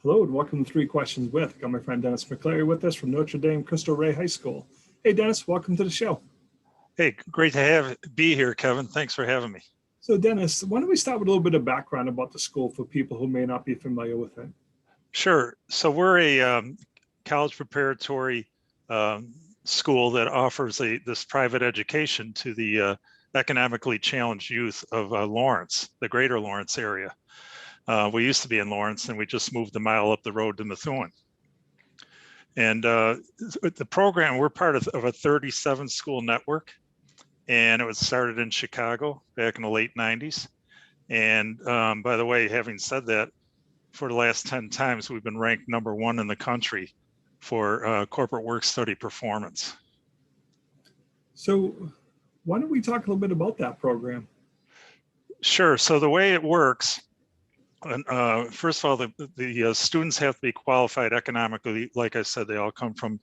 Hello and welcome to Three Questions With. Got my friend Dennis McCleary with us from Notre Dame Cristo High School. Hey Dennis, welcome to the show. Hey, great to be here, Kevin. Thanks for having me. So Dennis, why don't we start with a little bit of background about the school for people who may not be familiar with it? Sure. So we're a college preparatory school that offers this private education to the economically challenged youth of Lawrence, the greater Lawrence area. We used to be in Lawrence and we just moved a mile up the road to Methuen. And the program, we're part of a 37 school network, and it was started in Chicago back in the late 90s. And by the way, having said that, for the last 10 times, we've been ranked #1 in the country for corporate work study performance. So why don't we talk a little bit about that program? Sure. So the way it works, first of all, the students have to be qualified economically. Like I said, they all come from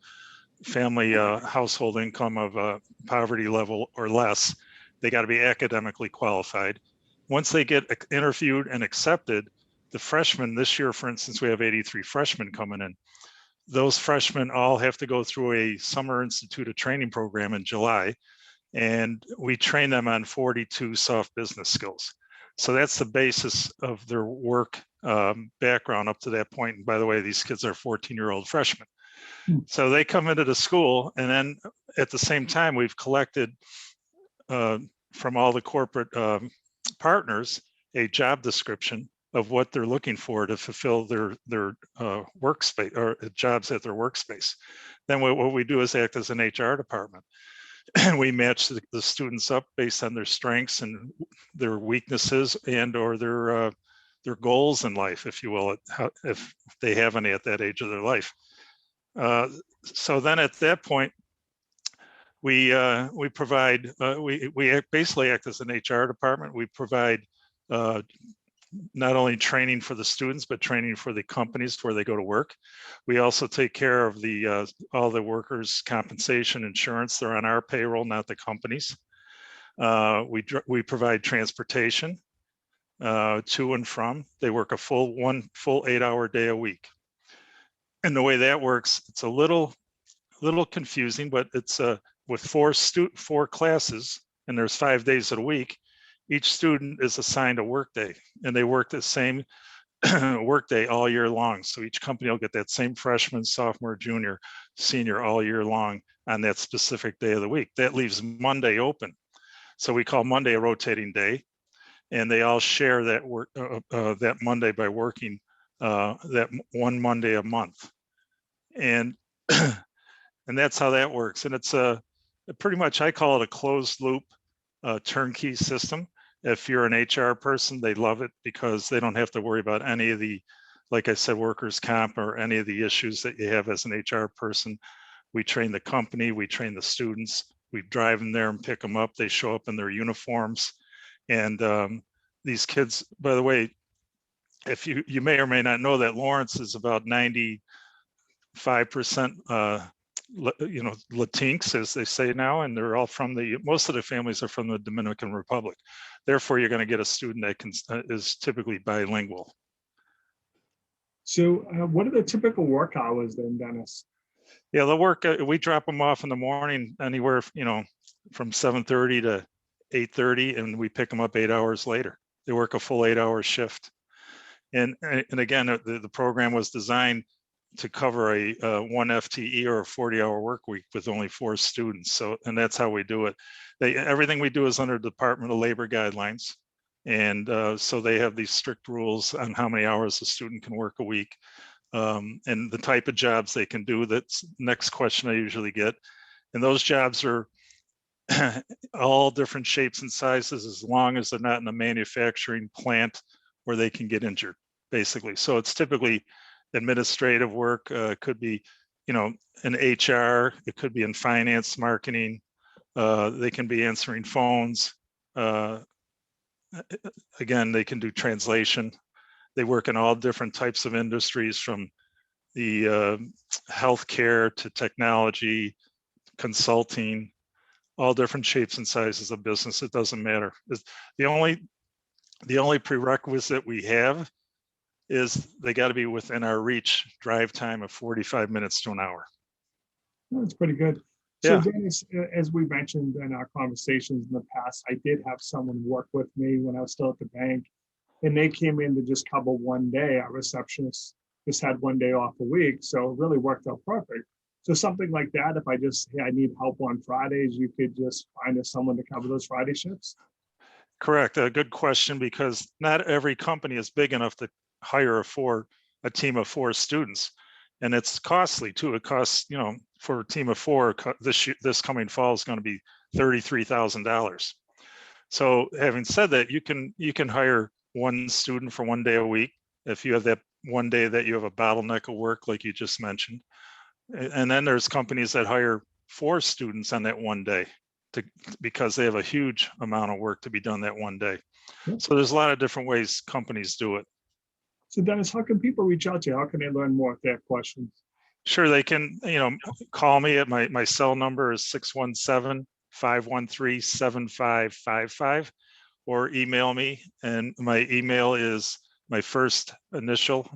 family household income of poverty level or less. They got to be academically qualified. Once they get interviewed and accepted, the freshmen this year, for instance, we have 83 freshmen coming in. Those freshmen all have to go through a summer institute of training program in July, and we train them on 42 soft business skills. So that's the basis of their work background up to that point. And by the way, these kids are 14-year-old freshmen. So they come into the school, and then at the same time, we've collected from all the corporate partners a job description of what they're looking for to fulfill their workspace or jobs at their workspace. Then what we do is act as an HR department, and we match the students up based on their strengths and their weaknesses and or their goals in life, if you will, if they have any at that age of their life. So then at that point, we provide, we basically act as an HR department. We provide not only training for the students, but training for the companies where they go to work. We also take care of all the workers' compensation insurance. They're on our payroll, not the companies. We provide transportation to and from. They work one full 8-hour day a week. And the way that works, it's a little confusing, but it's with four classes, and there's 5 days a week. Each student is assigned a work day, and they work the same work day all year long. So each company will get that same freshman, sophomore, junior, senior all year long on that specific day of the week. That leaves Monday open. So we call Monday a rotating day, and they all share that work that Monday by working that one Monday a month. And and that's how that works. And it's pretty much, I call it a closed loop turnkey system. If you're an HR person, they love it because they don't have to worry about any of the, like I said, workers' comp or any of the issues that you have as an HR person. We train the company, we train the students, we drive them there and pick them up. They show up in their uniforms. And these kids, by the way, if you may or may not know that Lawrence is about 95% Latinx, as they say now, and they're all from most of the families are from the Dominican Republic. Therefore, you're going to get a student that is typically bilingual. So what are the typical work hours then, Dennis? Yeah, the work, we drop them off in the morning anywhere, from 7:30 to 8:30, and we pick them up 8 hours later. They work a full 8-hour shift. And again, the program was designed to cover a 1 FTE or a 40-hour work week with only 4 students. So, and that's how we do it. Everything we do is under Department of Labor guidelines. And so they have these strict rules on how many hours a student can work a week and the type of jobs they can do. That's the next question I usually get. And those jobs are all different shapes and sizes, as long as they're not in a manufacturing plant where they can get injured, basically. So it's typically administrative work, could be, in HR, it could be in finance, marketing, they can be answering phones. Again, they can do translation. They work in all different types of industries, from the healthcare to technology, consulting, all different shapes and sizes of business. It doesn't matter. The only prerequisite we have is they got to be within our reach drive time of 45 minutes to an hour. That's pretty good. So Yeah. Dennis, as we mentioned in our conversations in the past, I did have someone work with me when I was still at the bank, and they came in to just cover one day. Our receptionist just had one day off a week, so it really worked out perfect. So something like that, if I just, hey, I need help on Fridays, you could just find us someone to cover those Friday shifts? Correct. A good question, because not every company is big enough to hire a team of 4 students. And it's costly too. It costs, for a team of 4, this coming fall is going to be $33,000. So having said that, you can hire one student for one day a week if you have that one day that you have a bottleneck of work, like you just mentioned. And then there's companies that hire 4 students on that one day because they have a huge amount of work to be done that one day. Yep. So there's a lot of different ways companies do it. So Dennis, how can people reach out to you? How can they learn more if they have questions? Sure, they can, call me at my cell number is 617-513-7555, or email me. And my email is my first initial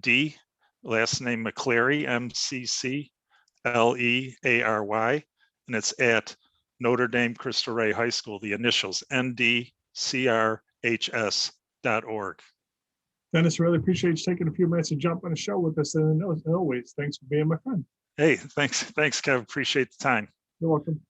D, last name McCleary, McCleary, and it's at Notre Dame Cristo Rey High School, the initials ndcrhs.org. Dennis, really appreciate you taking a few minutes to jump on the show with us. And as always, thanks for being my friend. Hey, thanks, Kev. Appreciate the time. You're welcome.